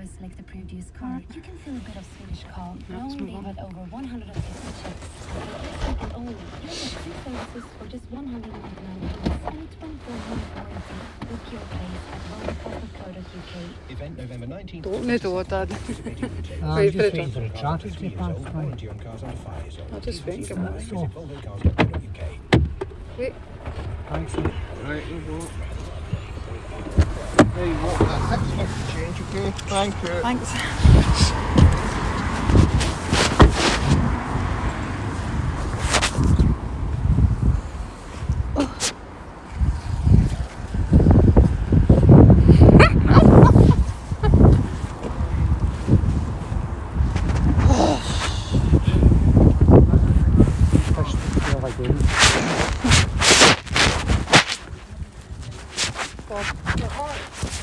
hours like the previous car. You can feel a bit of Swedish calm, knowing they've had over 150 checks. And only, you get 3 services for just 199 euros and a 24-month warranty. Book your place at wooooo.co.uk. Event November 19th. Don't need to that. I'm just waiting for the traffic to pass by. I just think it was. Wait. Thanks. Right, we'll go. There you go. That's the change, okay? Thank you. Thanks.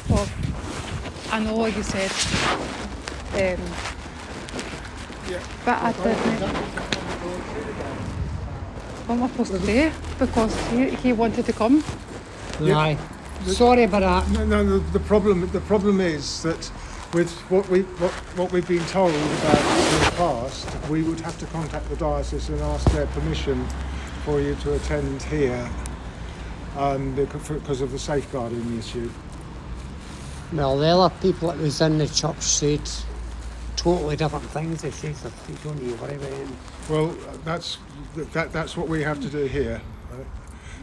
Bob, I know what you said, but I didn't. What am I supposed to do? Because he wanted to come. Aye. Sorry about that. No. The problem is that with what we've been told about in the past, we would have to contact the diocese and ask their permission for you to attend here, because of the safeguarding issue. Well, the other people that was in the church said totally different things. They said that you don't need to worry about it. Well, that's what we have to do here. Right?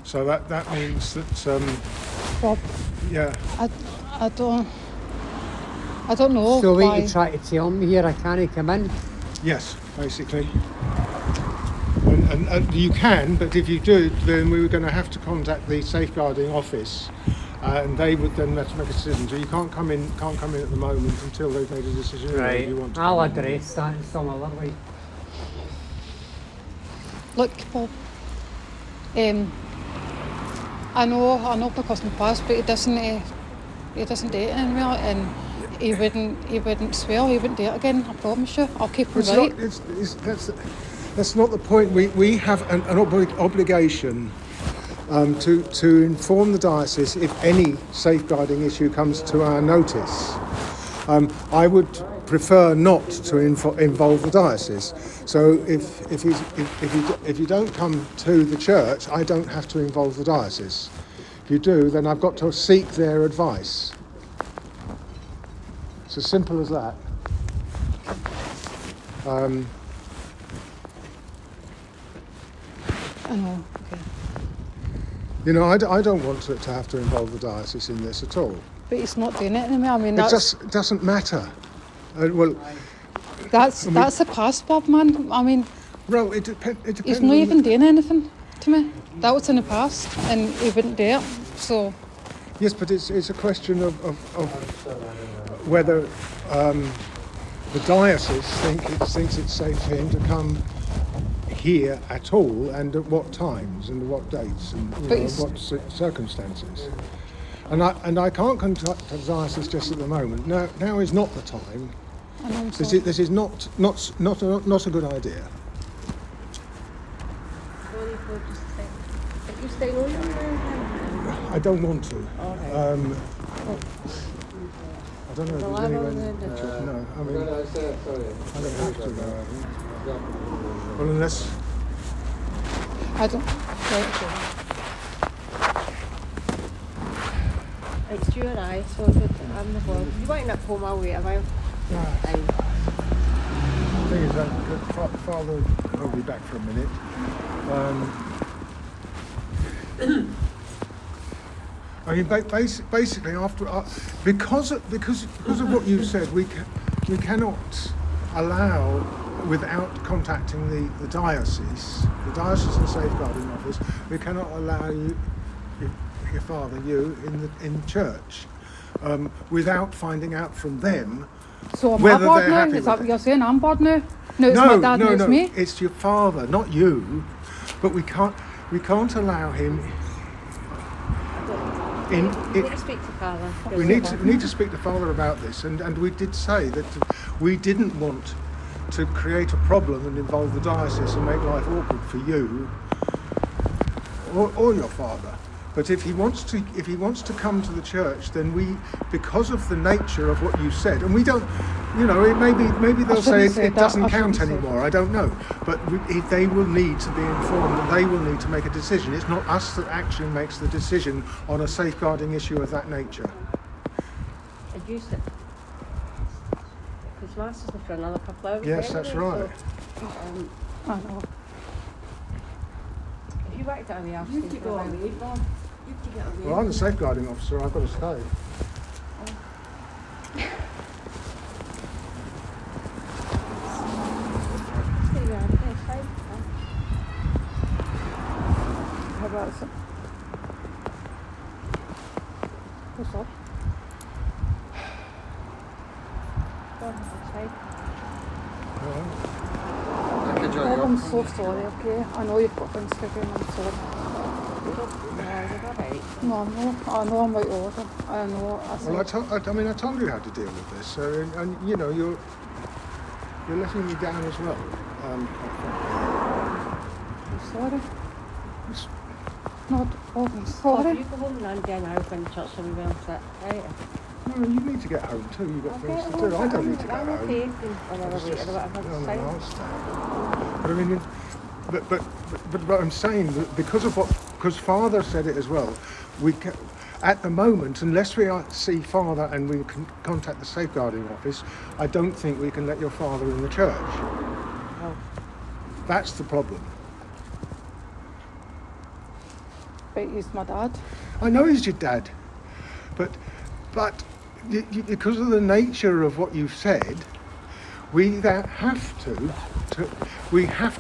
So that means that Bob, yeah. I don't know So why. you try to tell me here I can't come in? Yes, basically. And you can, but if you do, then we were going to have to contact the safeguarding office, and they would then have to make a decision. So you can't come in at the moment until they've made a decision. Whether you want to I'll come in. address that in some other way. Look, Bob, I know because in the past, but he doesn't do it anymore, and he wouldn't swear, he wouldn't do it again. I promise you, I'll keep him It's right. not, that's not the point. We have an obligation to inform the diocese if any safeguarding issue comes to our notice. I would prefer not to involve the diocese. So if you don't come to the church, I don't have to involve the diocese. If you do, then I've got to seek their advice. It's as simple as that. I know. Okay. You know, I don't want to have to involve the diocese in this at all. But he's not doing it anymore. I mean, It that's just doesn't matter. Well, that's the past, Bob, man. I mean, it depends. he's not even doing anything to me. That was in the past, and he wouldn't do it. So Yes, but it's a question of whether the diocese thinks it's safe for him to come here at all, and at what times, and what dates, and what circumstances. And I can't contact the diocese just at the moment. Now is not the time. I know. This is not a good idea. I don't want to. I don't know if there's anyone. No, I mean, I don't have to. Well, unless. I don't. Right. It's you and I, so I'm the boss. You might not pull my weight a while. The thing is that Father will be back for a minute. I mean, basically, after because of what you said, we cannot allow, without contacting the diocese and safeguarding office, we cannot allow your father in church without finding out from them. So am I whether bored they're now? happy Is that with what it. you're saying? I'm bored now? No, it's my dad, it's me. It's your father, not you. But we can't allow him. We need to speak to Father. We need to speak to Father about this, and we did say that we didn't want to create a problem and involve the diocese and make life awkward for you or your father. But if he wants to come to the church, then we, because of the nature of what you said, and we don't, you know, maybe they'll say it doesn't count anymore. I don't know, but they will need to be informed, and they will need to make a decision. It's not us that actually makes the decision on a safeguarding issue of that nature. I used it. Because Master's for another couple of hours. Yes, that's right. So, I know. if you worked out of the house, you could go away. Well, I'm the safeguarding officer. I've got to stay. How about some? What's up? Go outside. Oh, I'm so sorry, okay? I know you've got things to do, I'm sorry. No, I know I'm out of order. I know. Well, I told you how to deal with this, so, and you know, you're letting me down as well. I'm sorry. It's- No, oh, I'm Oh, sorry. you go home and then I'll go and church and we'll sit. Right. No, you need to get home too. You've got things to do. I don't need to go I'm home. okay. Whenever later or whatever. No, It's no, fine. I'll stay. But I mean, but I'm saying that because Father said it as well, at the moment, unless we see Father and we can contact the safeguarding office, I don't think we can let your father in the church. Oh. That's the problem. But he's my dad. I know he's your dad, but because of the nature of what you've said, we have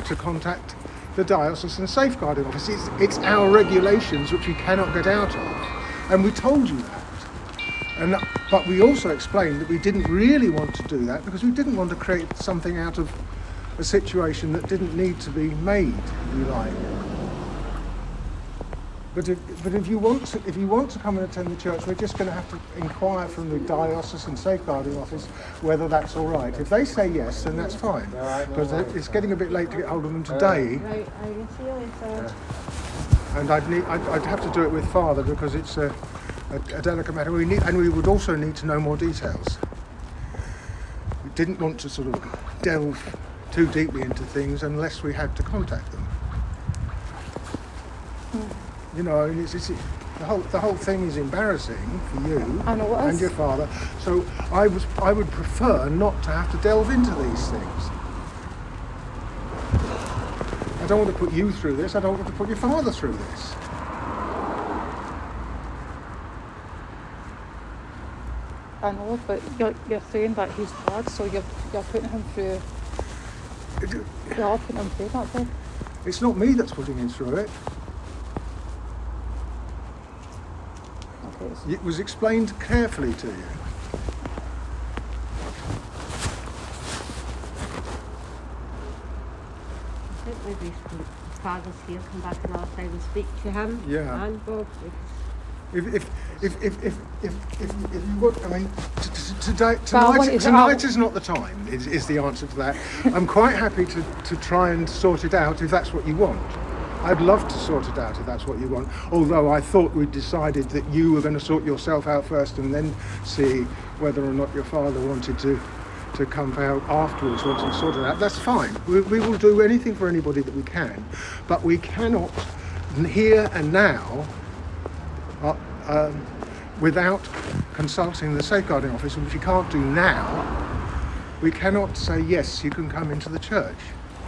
to contact the diocesan safeguarding office. It's our regulations which we cannot get out of, and we told you that. But we also explained that we didn't really want to do that because we didn't want to create something out of a situation that didn't need to be made, if you like. But if you want to come and attend the church, we're just going to have to inquire from the diocesan safeguarding office whether that's all right. If they say yes, then that's fine. Because it's getting a bit late to get hold of them today, Right, I can see you later. and I'd have to do it with Father because it's a delicate matter. And we would also need to know more details. We didn't want to sort of delve too deeply into things unless we had to contact them. You know, and the whole thing is embarrassing for you I know it and is. your father. So I would prefer not to have to delve into these things. I don't want to put you through this. I don't want to put your father through this. I know, but you're saying that he's bad, so you're putting him through. You're putting him through that then. It's not me that's putting him through it. Okay. So It was explained carefully to you. I think maybe Father's here, come back another time and speak to him. Yeah. And Bob. If you want, I mean, Well, tonight is not the time. Is the answer to that? I'm quite happy to try and sort it out if that's what you want. I'd love to sort it out if that's what you want. Although I thought we'd decided that you were going to sort yourself out first and then see whether or not your father wanted to come out afterwards once we sorted it out. That's fine. We will do anything for anybody that we can, but we cannot here and now. Without consulting the safeguarding office, which we can't do now, we cannot say yes, you can come into the church.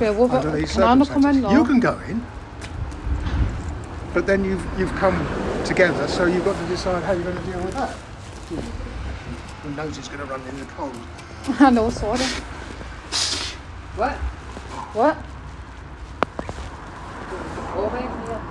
yeah, well, Under these can I not come in circumstances. now? You can go in, but then you've come together, so you've got to decide how you're going to deal with that. Who knows it's going to run in the cold. I know, sorry. What? What? Over here.